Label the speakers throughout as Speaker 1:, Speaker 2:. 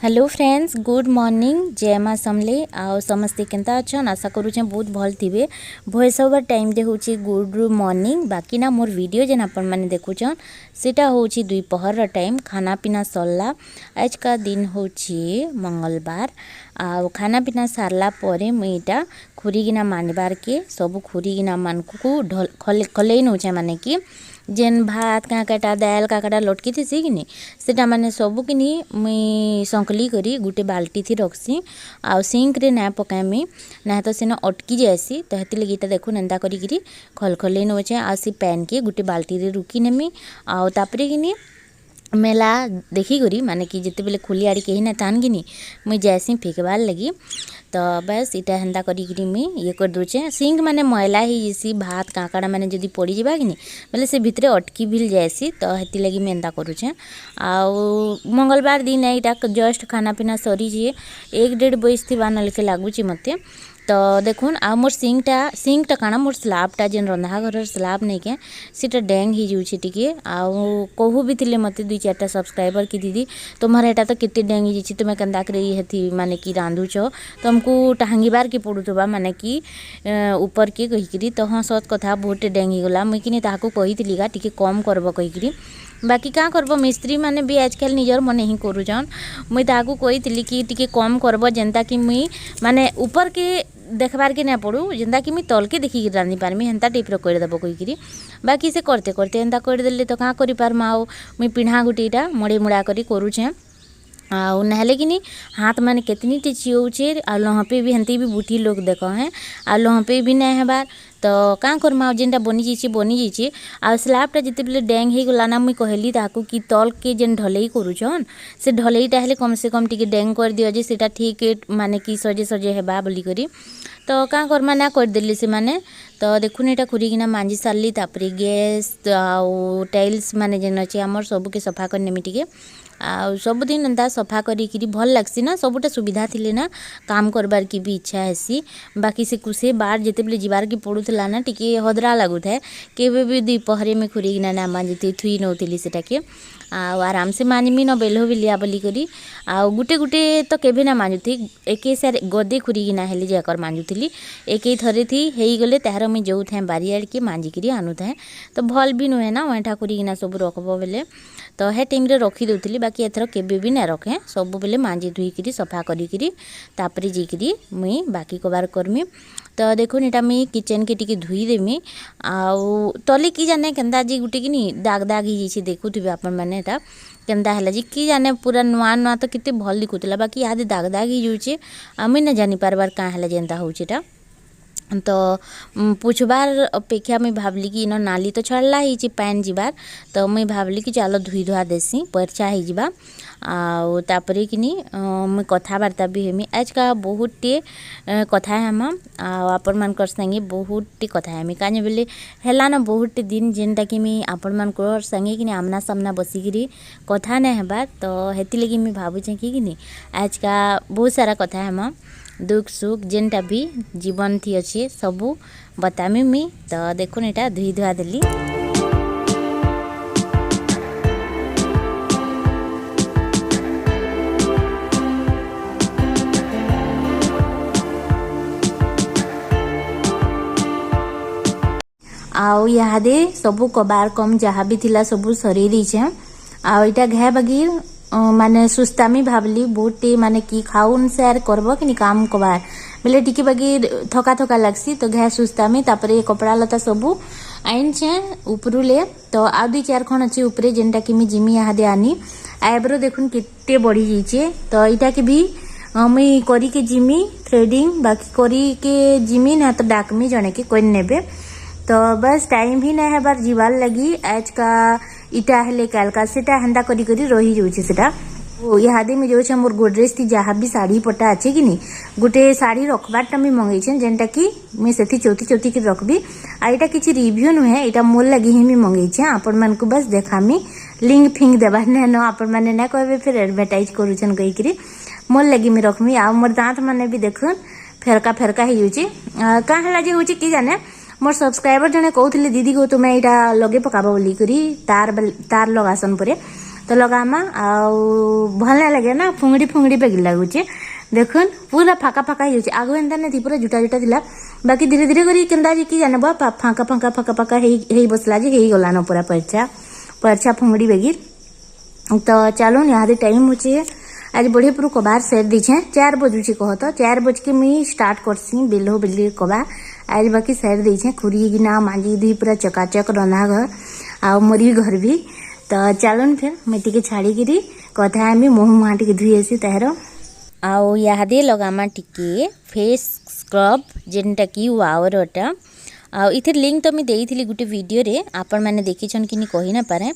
Speaker 1: Hello friends, good morning. जय माँ समले आओ समस्ते केंता अच्छन। आशा करूँ बहुत भल थे। वॉइस ओवर टाइम दे हूँ गुड मॉर्निंग। बाकी ना मोर वीडियो जेन आपण मैंने देखुचन सेटा हूँ दुपहर टाइम। खाना पीना सरला। आज का दिन हूँ मंगलवार। आ खाना पीना सारला परे मुईटा खुरीगिना मानबार के सब खुरीगिना मान को खलई नौचे माने कि जेन भात काकाटा दाल काकाटा लटकी थी कि नहीं सेटा माने सबू कि मुई संकली करी गुटे बाल्टी थी रखसी। आउ सिंक रे ना पकामी ना तो सेन अटकी जाएसी। तो हेती लगी देखु एंता करी खलखलई नौचे। आ सी पैन के गुटे बाल्टी रे रुकी नेमी। आउ तापरे कि मेला देखी करी माने कि जिते बेले खुली आड़ी कहीं ना तान कि मुई जैसी फेंकबार लगी। तो बस इटा हेन्ता करी मुई ये कर दूचे। सिंक माने मैला ही जैसी भात काकाड़ा माने जदि पड़ी जावा कि बोले से भितरे अटकी भी जाएसी। तो हेती लगी मैं एंता करूचे। आउ मंगलवार दिन यहाँ जस्ट खाना पीना सरी 1-1:30 बज थी नलके लगुच मते। तो देखुन आ मोर सिंकटा काना मोर स्लाबटा जेन रंधा घर स्लाब नहीं के सीटा डेंग ही जाऊँगी टिके। आउ कहू भी थिले मते 2-4टा सब्सक्राइबर की दीदी तुम्हारे एटा तो केते डेंग ही तुम्हें कंदा करे माने कि रांधुच तुमको टांगीबार के पड़ुवा माने कि ऊपर के कहीकि। तो हाँ सत कथा बहुत डेंग ही गला। मुई कि ताकू कही गा टिके कम करब कहीकि। बाकी क्या करब मिस्त्री माने भी आजकल निजर मन ही करूचन। मुई ताकू कही कि टिके कम करब जेनता कि मुई माने ऊपर के देखबार के ना पड़ू जेनता कि मुई तल के देखिक रांधि पारमी हेन्ता टाइप्र करदेव कहीकि। बाकी से करते करते एंता करदेले तो क्या कर पारमा। आउ मुई पिढ़ा गुटेटा मड़ी मुड़ा करी करूछे। आउ नहले कि हाथ माने केतनी टे चियोचे। आ लहपे भी हेंती भी बुटी लोग देख हैं। आ लहपे भी नहीं हेबार। तो क्या करमा जेनटा बनी जाइए। आ स्लाबटा जिते बेले डेंग हो गला ना मुई कहली ताकू कि तल के जेन ढलई करूछन से ढलईटा हेले कम से कम टिके डेंग कर दियो जे सेटा ठीक माने कि सजे सजे हेबा बोली करी। तो क्या करमा ना करदेली से माने। तो देखुन एटा खुरीगिना मांजी सारली। तापरे गैस आउ टाइल्स माने जेन अच्छे आमर सबके सफा कर नेमी टिके। आ सबुदिन एंता सफा करी भल लगसी ना सबुटा सुविधा थिले ना काम करबार की भी इच्छा हेसी। बाकी से कुसे बार जिते बेले जीवार की पड़ुला ना टिके हदरा लगुए केवे भी दुपहरे में खुरीगिना ना मांजी थुई नौली सेटाके। आराम से मांजमी न बेलो भी लिया बोली करी। आ गुटे गुटे तो केबे ना मांजुथी एक सारे गदे खुरीगिना हेली जाकर मांजुथली एक थरे थी हेई गले तार मुई जो था बारियाड़ के मांजिकी आनु था। तो भल भी नुहे ना वैठा खुरीगिना सब रखब बेले तो हे टाइम रे रखी दूली। बाकी एथर केबे भी ना रखे सब बेले मांजी धुईकरी सफा करी तापरे जीकरी मुई बाकी कबार करमी। तो देखो एटा मुई किचन के टिके धुई देमी। आउ तले कि जाने केन्ता जी गुटे कि दाग दाग ही जाइए देखुवे आपण मैंने एटा केन्ता है जी कि जाने पूरा नुआ नुआ तो कितने भल दिखुला। बाकी इहादे दाग दाग ही जाऊे मुई ना जानी पारबार क्या है जेनता होटा। तो पूछबार अपेक्षा मुई भावली कि इन नाली तो छड़ला ही पैन जीवार। तो मुई भावली कि चलो धुई धुआ देसी परछा ही जीवा। आउ तापरे कि मुई कथबार्ता भी हेमी। आज का बहुत टे कथा हेम आपण मानकर संगे बहुत टे कथा हेमी काजे बेले हेला ना बहुत टे दिन जेनटा कि मुई आपण मानकर संगे कि आमना सामना बसिकी कथा नहीं हेबार। तो हेती लगी मुई भावुचे कि आज का बहुत सारा कथा हेम दुख सुख जेनटा भी जीवन थी अच्छे सबू बतामी मी। तो देखो एटा धुई धुआ देली। आउ इहादे सबू कबार कम जहाँ भी थिला सबू सरी रहीछे। आउ इटा घे बगीर माने सुस्तामी भावली बहुत माने कि खाउन शेयर करब कि काम कबार बेले टिके बगीर थका थका लगसी। तो घे सुस्तामी तापरे कपड़ा लता सबू आइन छे ऊपरू ले। तो आ 2-4 खण अच्छे ऊपरे जेनटा कि मैं जिमी इहादे आनी आईब्रो देखुन केते बढ़ी जाइए। तो इटा के भी मुई करी के जिमी थ्रेडिंग बाकी करी के जिमी ना तो डाकमी जने के कोई नेबे। तो बस टाइम ही नहीं है बार जीवार लगी आज का इटा हेले कालका सेटा हेन्ता करी रही जाऊे सेटा। इहादे में जो मोर गोड्रेज थी जहाँ भी शाढ़ी पटा अच्छे कि गोटे शाढ़ी रखबारटा मुई मंगई जेनटा कि मुई से चौथी के रखबी। आ इटा किसी रिव्यू नुहे इटा मोर लगी ही मुई मंगई आपण मान को बस देखामी लिंक फिंक देवार ना न आपण मैंने ना कहे फिर एडभर्टाइज करूछन कहीकि मोर लगी मुई रखमी। आ मोर दाँत मैंने भी देखुन फेरका फेरका हो जाऊे क्या है जे होची कि जाने मोर सब्सक्राइबर जने कहते दीदी को तुम्हें यहाँ लगे पकाब बोली तार तार लगासन पर तो लगामा आउ भल ना लगे ना फुंगड़ी फुंगड़ी पे लगुचे देखुन पूरा फाका फाका हो आगु एंता नहीं पूरा जुटा जुटा थिला बाकी धीरे धीरे करी केंदा जी की जानबा फाका फाका फाका फाका हेई बसला जे हेई गलानो पूरा परछा परछा फुंगड़ी बेगिर तो चलो यहाँ टाइम होचे आज बढ़िया पूरा कबार सेट दीछे 4 बजे कह तो 4 बज के मुई स्टार्ट करसी बेलो बेली कबार आज बाकी सेट दीछे खुरी गिना मांजी दी पूरा चकाचक रंधा घर आ मोरी घर भी तो चलन फिर मैं टिके छाड़ी गिरी कथा आमी मुह मुहा टिके धुई आसी तार आउ यादे लगामा टिके फेस स्क्रब जेनटा की वावरटा आ इथिर लिंक तो मैं देइथिली गुटे वीडियो रे आपण माने देखिछन कि नि कहि ना पारे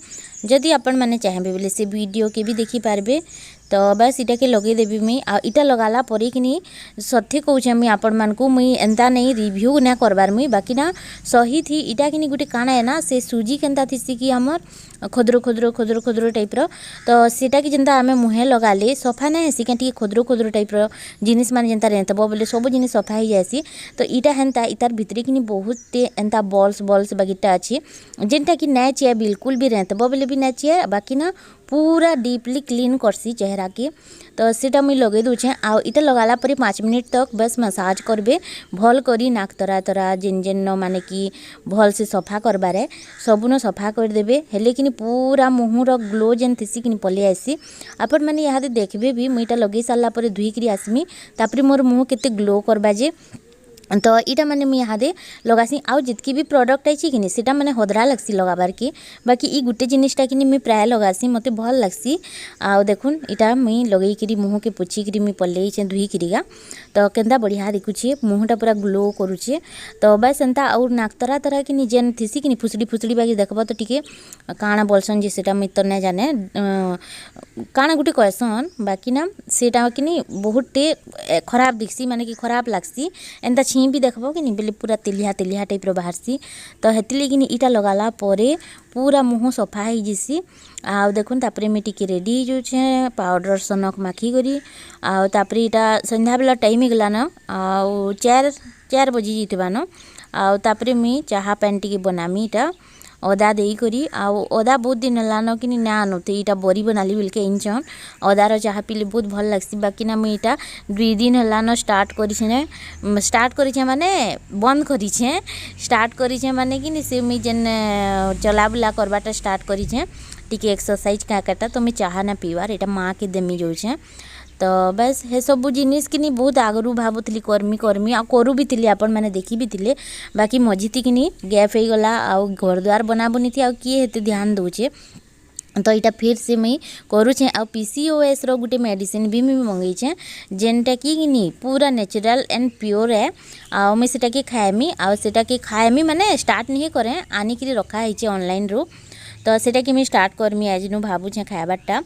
Speaker 1: जदि आपण माने चाहेबे बोले से वीडियो के भी देखि पारबे तो बस इटा के लगे देबी मुई आ इटा लगाला परे कि नि सत्य कहूछे मुई आपण मानकू मुई एंता नहीं रिव्यू ना करबार मुई बाकी ना सही थी इटा कि नि गुटे काना है ना से सूजी केंता थिसी कि हमर खुदरो खुदरो खुदरो खुदरो टाइप रो तो सेटा कि जेंता आमे मुहे लगाले सफा ना हेसी कि खुदरो खुदरो टाइप रो जिनिस माने जेंता रेंतबो बोले सब जिनिस सफा ही जासी तो इटा हेंता इतार भितरे कि नि बहुत एंता बॉल्स बॉल्स बगिटा अछि जेंटा कि नै चिया बिल्कुल भी रेंतबो बोले भी नै चिया बाकी ना पूरा डीपली क्लीन करसी चेहरा के तो सीटा मुई लगे दूचे आ इटा लगाला परे 5 मिनट तक बस मसाज करबे भल करी नाक तरा तरा जेन जेन माने कि भल से सफा करबारे सबुन सफा कर देबे हेले कि पूरा मुहर ग्लो जेन थिसी कि पले आसी आपण माने यहाँ देखबे भी मुईटा लगे सारा पर धुई करी आसमी तापरे मोर मुह केते ग्लो करबा जे तो इटा माने मुई यहाँ लगासी आउ जितकी भी प्रोडक्ट आई कि सीटा माने हदरा लगसी लगाबार के बाकी ई गुटे जिनिसटा कि मुई प्राय लगासी मते भल लगसी आउ देखुन इटा मुई लगई करी मुह के पोछी करी मुई पल्ले छे धुई करीगा तो केंदा बढ़िया दिखुछे मुहटा पूरा ग्लो करूछे तो बस एंता आउ नाक तरा तरा कि जेन थिसी कि फुसड़ी फुसड़ी बाकी देखबो तो टिके काଣା बोलसन जे सेटा मुई तो नै जाने काଣା गुटे कहसन बाकी ना सेटा कि बहुत खराब दिखसी माने कि खराब लागसी एंता भी देखबो कि बोले पूरा तेलिया तेलिया टाइप रो बाहरसी तो हेतिले कि इटा लगाला परे पूरा मुह सफा हो जैसी आ देखुन तापरे मैं टिके रेडी हो छे पाउडर सनक माखी करी आ तापरे इटा संध्या बेला टाइम गला न आ 4 बजे जीतबा न आ तापरे मैं चाहा पैन टिके बनामी इटा अदा देई करी आ अदा बहुत दिन लानो कि ना आनते इटा बरी बनाली बिलके इंचन अदार चाहा पीले बहुत भल लगसी बाकी ना मुई इटा 2 दिन लानो स्टार्ट करी माने बंद करी छे स्टार्ट करी छे माने कि से मुई जेन चला बुला करबाटा स्टार्ट करी छे टिके एक्सरसाइज काटा तो मैं चाहा ना पीवार एटा माँ के देमी जो छे तो बस हे सब जिनिस कि बहुत आगरू भावुली कर्मी आ करू भी थी आपण मैंने देखी भी थे बाकी मझीती कि गैप हो गला आ घर द्वार बना बनी थी आ किए हेते ध्यान दूचे तो इटा फिर से मुई करूछे आ PCOS रो गुटे मेडिसिन भी मुई मंगईछे जेनटा कि पूरा नेचुरल एंड प्योर है आ मुई सेटा के खाएमी आ सेटा के खाएमी माने स्टार्ट नहीं करे आनी करी रखा है ऑनलाइन रो तो सेटा कि मुई स्टार्ट करमी आज नु भाबुछे खाइबाटा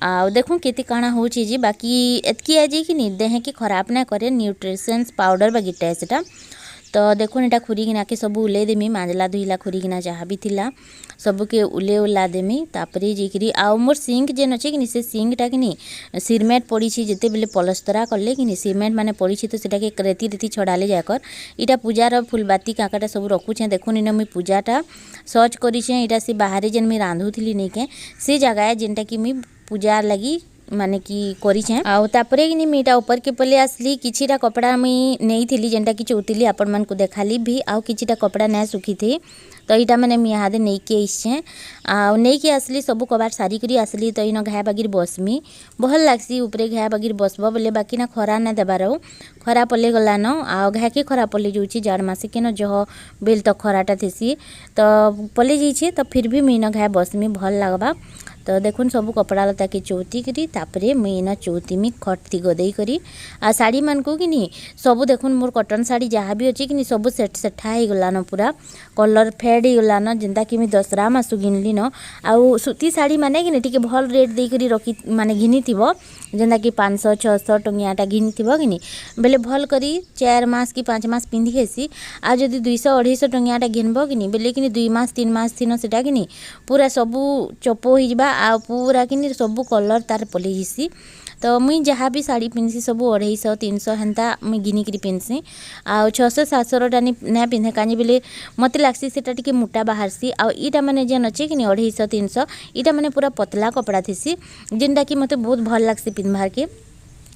Speaker 1: आ देखूँ केते काଣା होची जी बाकी एतकी आज कि देह के खराब ना करे न्यूट्रिशंस पाउडर बगिटा है सेटा तो देखो एटा खुरीगिना के सब उले देमी मांजला धुईला खुरीगिना जहाँ भी थिला सब के उले उला देमी तापरे जेकरी आ मोर सिंक जेन अच्छे कि से सिंकटा कि सिरमेट पड़ी जिते बेले पलस्तरा कले कि सिरमेट माने पड़ी तो सेटा के रेती रेती छड़ाले जाकर इटा पूजार फुलबाती काकाटा सब रखुछे देखुन इन मुई पूजाटा सर्च करिछे इटा से बाहर जेन मुई रांधुथिली नहीं के से जगह जेनटा कि मुई पूजा लगी माने कि करिछे आ तापरे कि मीटा ऊपर के पले आसली किछिटा कपड़ा मुई नहीं थिली जेनटा कि चौथिली आपण मन को देखाली भी आ किछिटा कपड़ा ना सुखी थी तो इटा मैंने मुझे नहीं के आइछे आ नहीं के आसली सब कबार सारी करी आसली तो इन घाया बागिर बसमी भल लागसी ऊपरे घाया बागिर बसब बोले बाकी ना खरा ना देबार खरा पले गला न आ घाया के खरा पले जाऊँगी जाड़ मसे के न जह बेल तो खराटा थेसी तो पले जाइए तो फिर भी मुई न घाया बसमी भल लगवा तो देखुन सब कपड़ा लता के चौती करी तापरे मुई न चौती में खटती गदई करी आ साड़ी मान को कि सब देखुन मोर कटन साड़ी जहाँ भी अच्छी कि सब सेठा हो गला न पूरा कलर फेड हो गला न जेनता कि मुई दसरा मासु घिनली न आउ सूती साड़ी माने कि टिके भल रेट दे करी रखी माने घिनी थिबो जेनता कि 500-600 टंगियाटा घिनी थिबो कि बेले भल करी 4 मास कि 5 मास पिंधि हेसी आ जदि 200-250 टंगियाटा घिनबो कि बेले कि 2 मास 3 मास थिन सेटा कि पूरा सबू चपो हो आ पूरा कि सब कलर तार पलि जिसी तो मुई जहाँ भी शाढ़ी पिंधसी सब 250-300 हेन्ता मुई गिनिकी पिंधसी आ 600-700 टा ना पिंधे कानी बेले मत लागसी सेटा टिके मोटा बाहरसी आ इटा माने जेन अच्छे कि 250-300 इटा माने पूरा पतला कपड़ा थीसी जेनटा कि मते बहुत भल लागसी पिंधबार के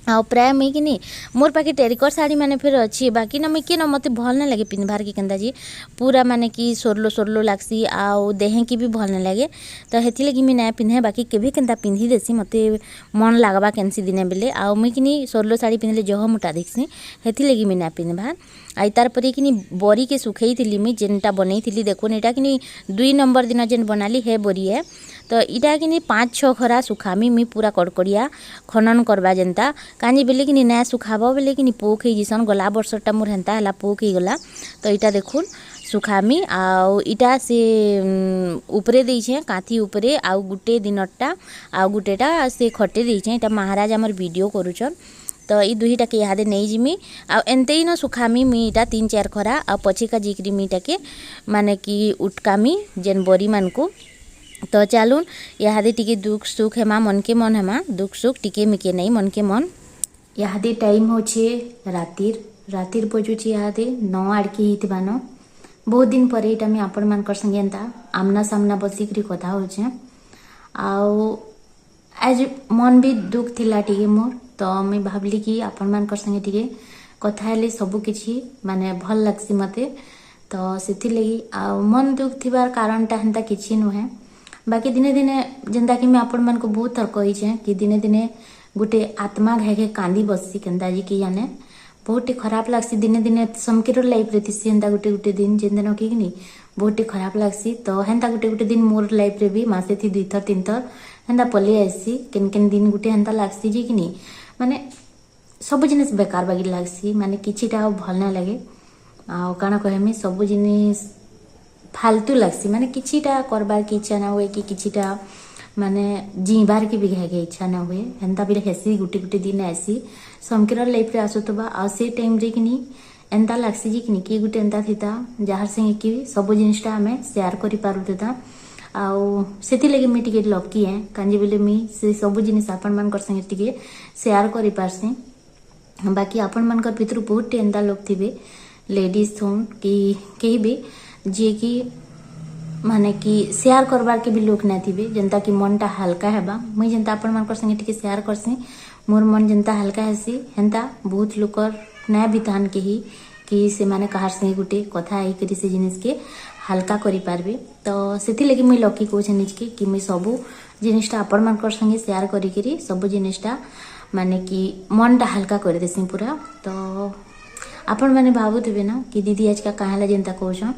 Speaker 1: आ प्राय मुई कि मोर पाखे टेरिकट शाढ़ी माने फिर अच्छी बाकी ना मुई कि ना मते भल ना लगे पिंधबार के केन्ता जी पूरा माने कि सोरलो लागसी आउ देहे की भी भल ना लगे तो हेथि लगी मुई ना पिंधे बाकी केभी केन्ता पिंधि देसी मते मन लागबा केनसी दिने बेले आउ मुई कि सोरलो शाढ़ी पिंधले जह मोटा दिखसी हेथि लगी मुई ना पिंधबार आई तार परे कि बरी के सुखई थिली मुई जेनटा बनई थिली देखो एटा कि 2 नंबर दिन जेन बनाली हे बरी है तो इटा कि 5-6 खरा सुखामी मुई पूरा कड़कड़िया खनन करबा जेनता कानी बेले कि ना सुखाबो बेले कि पोक ही जिसन गला वर्षटा मोर हेन्ता हला पोक ही गला तो इटा देखुन सुखामी आउ इटा से उपरे देइछे काथी उपरे आउ गुटे दिनटा आउ गुटेटा से खटे देइछे इटा महाराज हमर वीडियो करूछन तो ई दुहीटा के इहादे नहीं जिमी आ एनते ही न सुखामी मीटा 3-4 खरा आ पछिका जिक्री मीटा के माने कि उटकामी जेन बरी मानकू तो चलून इहादे टिके दुख सुख हेमा मन के मन हेमा दुख सुख टिके मिके नहीं मन के मन इहादे टाइम होछे रातिर बजुची इहादे 9 आड़के हितबानो बहुत दिन पर एटा मी आपण मानकर संगे एंता आमना सामना बसिकरी कथा होछे आउ आज मन भी दुख थिला टिके मोर तो मैं भावली कि आपण मानकर संगे टिके कथा हेले सब किछि माने भल लागसी मते तो सेथि लगी आ मन दुख थिबार कारणटा हेंता किछि नुहे बाकी दिने दिने जेंता कि मैं आपण मान को बहुत थर कही छे कि दिने दिने गुटे आत्मा घे कांदी बससी केंता जी कि जाने बहुत खराब लागसी दिने दिने समकिर लाइफ रे थिसी हेंता गुटे दिन जेन दिन कि नहीं बहुत खराब लागसी तो हेंता गुटे दिन मोर लाइफ रे भी मासे थी 2 थर 3 थर हेंता पले आसी केन दिन गुटे हेंता लागसी जी कि नहीं माने सब जिनिस बेकार बागी लागसी माने किछिटा भल ना लगे आ काना कहमी सब जिनिस फालतू लागसी माने किछिटा करबार की इच्छा ना हुए कि किछिटा माने जीवार के भी घे इच्छा ना हुए हेंता भी हेसी गुटे दिन आसी समकिर लाइफ रे आसुतबा आ से टाइम रे कि एंता लागसी जी कि कि गुटे एंता थिता जार संगे कि सब जिनिसटा हमें शेयर करि पारुता आउ सेति लगे मी टिके लकी है कांजी बेले मी से सब जिनिस आपण मानकर संगे टिके शेयर करि पारसी बाकी आपण मानकर भितर बहुत एंता लोग थिबे लेडीज थोन कि केही भी जे कि माने कि शेयर करबार के भी लोग ना थिबे जनता कि मनटा हल्का हेबा मुई जनता आपण मानकर संगे टिके शेयर करसी मोर मन जनता हल्का हेसी हेंता बहुत लोकर ना बितान के ही कि से माने कहार संगे गुटे कथा आई करी से जिनिस के हल्का करि पारबे तो सेति लगी मुई लकी को छनिज के कि मुई सब जिनिसटा आपण मानकर संगे शेयर करी करी सब जिनिसटा माने कि मनटा हल्का कर देसी पूरा तो आपण माने भाबुथिबे ना कि दीदी आज का काहेला जेंता कहछन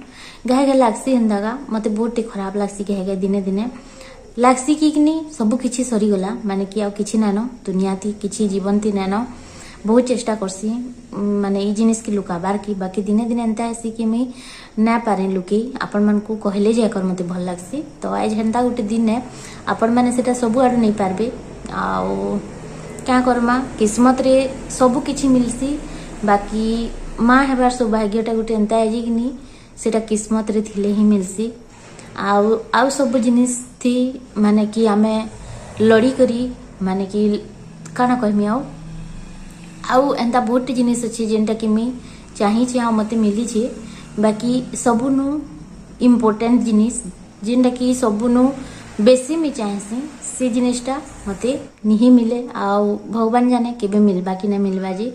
Speaker 1: गाहे लागसी हेंदागा मते बहुत खराब लागसी गाहे दिने दिने लागसी कि नहीं सब किछि सरी गला माने कि आ किछि नानो दुनिया थी किछि जीवन थी नानो बहुत चेष्टा करसी माने ई जिनिस के लुकाबार की बाकी दिने दिने एंता आसी कि मुई ना पारे लुकी आपण मन को कहले जे कर मते भल लागसी तो आज हेंता गुटे दिन है आपण माने सेटा सब आडू नहीं पारबे आउ क्या करमा किस्मत रे सब किछि मिलसी बाकी माँ हेबार सौभाग्यटा गुटे एंता है कि नहीं सेटा किस्मत रे थिले ही मिलसी आउ सब जिनिस थी माने कि आमे लड़ी करी माने कि काना कहमी आउ एंता बहुत जिनिस अच्छे जेनटा कि मी चाही छे मते मिली छे बाकी सबुनु इम्पोर्टेंट जिनिस जेनटा कि सबुनु बेसी मी चाहेसी से जिनिसटा मते नहीं मिले आउ भगवान जाने केबे मिलबा कि ना मिलबा जी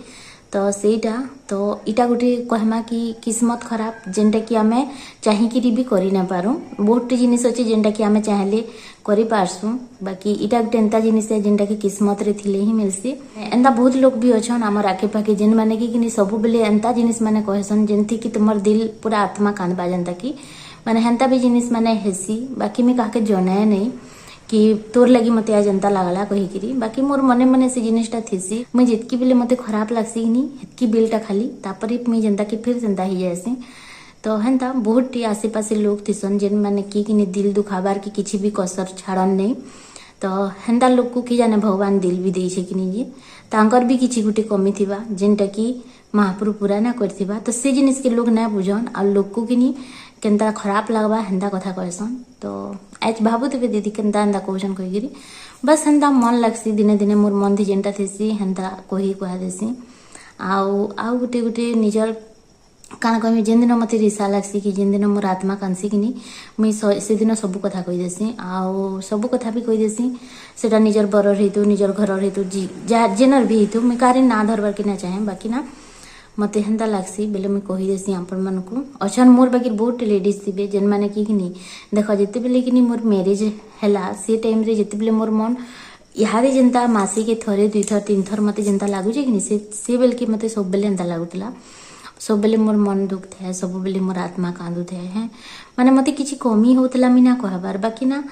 Speaker 1: तो सेटा तो इटा गोटे कहमा कि किस्मत खराब जेनटा कि आमे चाहिकी भी करि ना पारू बहुत जिनिस अच्छे जेनटा कि आमे चाहले करि पारसु बाकी इटा गोटे एंता जिनिस है जेनटा कि किस्मत रे थिले ही मिलसी एंता बहुत लोग भी अछन हमर आखे पाखे जेन माने कि सब बेले एंता जिनिस माने कहसन जेनथि कि तुमर दिल पूरा आत्मा कांदबा जनता कि माने हेंता भी जिनिस माने हेसी बाकी मी काके जनाए नहीं कि तोर लगी मते आज जनता लागला कहिकरी बाकी मोर मने मने से जिनिसटा थिसी मैं जितकी बेले मते खराब लागसी नहीं हेतकी बेलटा खाली तापरे मी जनता कि फिर जनता ही जायसी तो हेंता बहुत टी आसे पासे लोग थिसन जेन माने कि दिल दुखाबार की किछि भी कसर छाड़न नहीं तो हेंता लोग को कि जाने भगवान दिल भी देइछे कि नहीं जी तांकर भी किछि गुटे कमी थिबा जेनटा कि महाप्रभु पूरा ना करथिबा तो से जिनिस के लोग ना बुझन आ लोग को कि केनता खराब लगवा हेन्ता कथा कहसन। तो आज भाबुथे दीदी केनता एंता कहसन कहीकि बस हेन्ता मन लगसी दिने दिने मोर मन थी जेनटा थेसी हेन्ता कही कह देसी। आउ गुटे गुटे निजर काना कहमी जेन दिन मते रिसा लगसी कि जेन दिन मोर आत्मा कांसी कि मुई से दिन सब कथा कही देसी। आउ सब कथा भी कही देसी सेटा निजर बरर हेतु निजर घरर हेतु जेनर भी हेतु मुई कारी ना धरबार के ना चाहे बाकी ना मते हेन्ता लागसी बेले मुई कही देसी आपण मानकु। अछन मोर बाकी बहुत लेडीज थिबे जेन माने कि देख जेते बेले कि मोर मैरिज हैला से टाइम रे जेते बेले मोर मन इहादे जेनता मासी के थरे 2 थर 3 थर मते जेनता लागु जे कि से बेल के मते सब बेले एंता लागुतला। सब बेले मोर मन दुख थे सब बेले मोर आत्मा कांदु थे हैं माने मते किछि कमी होतला मी ना कहबार बाकी ना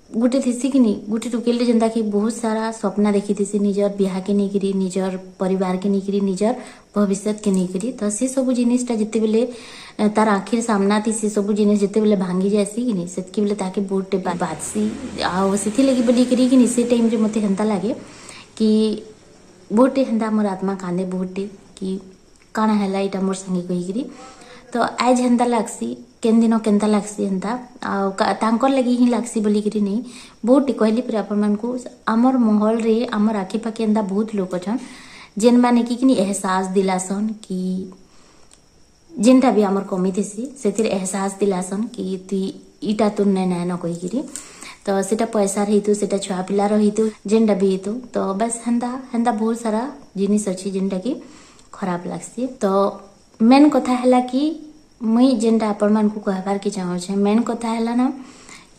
Speaker 1: गुटे थेसी कि गुटे टुकेले जेनता कि बहुत सारा सपना देखी थी निजर बिहा के नेकरी निजर परिवार के नेकरी निजर भविष्य के नेकरी। तो से सब जिनिसटा जिते बेले तार आखिर सामना थी से सब जिनिस जिते बेले भांगी जासी कि सेतकी बेले ताके बहुत बातसी आ सेथि लगी बोली करी कि से टाइम रे मते हेन्ता लागे कि बहुत हेन्ता मोर आत्मा कांदे बहुत कि काना हैला इटा मोर संगे कहीकरी। तो आज हेन्ता लागसी केन दिन केन्ता लागसी हेन्ता तांकर लगी ही लागसी बोली करी नहीं बहुत कहली पर आपण मानकु आमर महल रे आमर आखि पाखि एंता बहुत लोग अछन जेन माने कि एहसास दिलासन कि जेनटा भी आमर कमी थेसी सेतिर एहसास दिलासन कि तु इटा तुर नै न कहीकरी। तो सेटा पैसा रहितु सेटा छुआ पिला रहितु जेनटा भी हेतु तो बस हेन्ता हेन्ता बहुत सारा जिनिस अछि जेनटा कि खराब लागसी। तो मेन कथा हैला कि मुई जेनटा आपण मानकु कहबार के चाहू छे मेन कथा हैला ना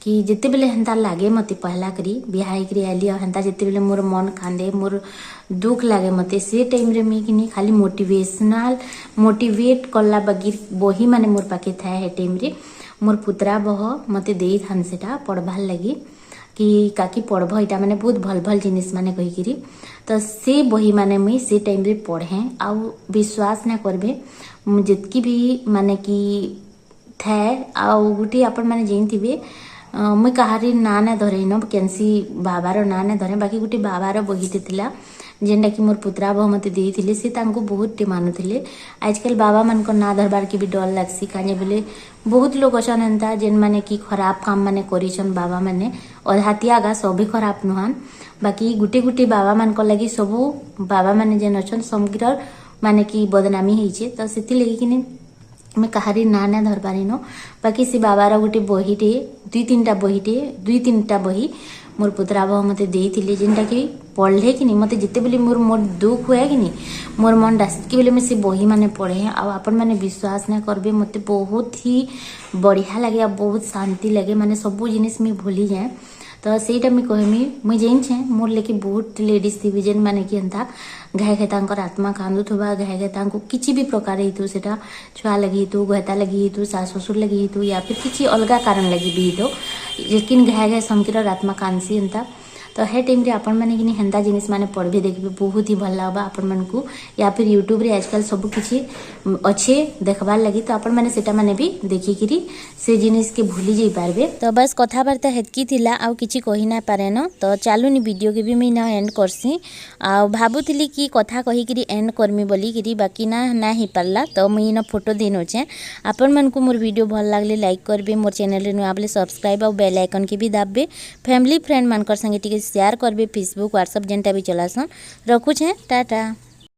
Speaker 1: कि जिते बेले हेन्ता लागे मते पहला करी बिहाई करी आली हेन्ता जिते बेले मोर मन कांदे मोर दुख लागे मते से टाइम रे मी कि खाली मोटिवेट करला बगीर बही माने मोर पाके थाए हे टाइम रे मोर पुत्रा बह मते देई थान सेटा पढ़बार लगी कि काकी पढ़ब इटा माने बहुत भल भल जिनिस माने कहीकरी। तो से बही माने मुई से टाइम रे पढ़े आउ विश्वास ना करबे जितकी भी माने कि थाए आउ गुटी आपण माने जेनथिबे मुई कहारी ना ना धरे न केनसी बाबार ना ना धरे बाकी गुटी बाबार बहीते थिला जेनटा कि मोर पुत्रा बह मते देइथिले से तांको बहुत टे मानुथिले। आजकल बाबा मन को ना धरबार के भी डर लागसी काजे बेले बहुत लोग अछन एंता जेन माने कि खराब काम माने करिछन बाबा माने अधातिया गा सभी खराब नुहान बाकी गुटे गुटे बाबा मन को लगी सबू बाबा माने जेन अछन समग्र माने कि बदनामी ହେଇଛେ। तो सेति लगी कि मैं कहारी ना ना धरबारी न बाकी से बाबार गोटे बहीटे 2-3टा बही मोर पुत्रा बह मते देइथिले जेनटा कि पढ़ले कि मते जिते बेले मोर दुख हुए कि मोर मन डासकी बेले मैं से बही माने पढ़े आपण माने विश्वास ना करबे मते बहुत ही बढ़िया लगे बहुत शांति लगे माने सब जिनिस में भूली जाए। तो सेटा मुई कहमी मुई जाइछे मोर लेके बहुत लेडीज थी जेन माने कि एंता घाय घाय तांकर आत्मा कांदुथबा घाय घाय तांको किछि भी प्रकार हेतु सेटा छुआ लगी हेतु घता लगी हेतु सास ससुर लगी हेतु या फिर किछि अलगा कारण लगी भी हेतु लेकिन घाय घाय समकिर आत्मा कांसी एंता। तो हे टाइम रे आपण माने कि हेन्ता जिनिस माने पढ़बे देखबे बहुत ही भल लागबा आपण मानकु या फिर यूट्यूब रे आजकल सब किछि अच्छे देखबार लगी तो आपण माने सेटा माने भी देखि किरी से जिनिस के भूली जाई पारबे। तो बस कथा बार्ता हेतकी थिला आउ किछि कहि ना पारे न। तो चालुनी वीडियो के भी मी ना एंड करसी आ भाबुतिली कि कथा कहि किरी एंड करमी बोली किरी बाकी ना ही पारला। तो मी न फोटो देनो छे आपण मानकु मोर वीडियो भल लागले लाइक करबे मोर चैनल रे नुआबले सब्सक्राइब और बेल आइकन के भी दाबबे फैमिली फ्रेंड मानकर संगे टिके शेयर करबे फेसबुक व्हाट्सएप जेनटा भी चलासन रखुछे टाटा।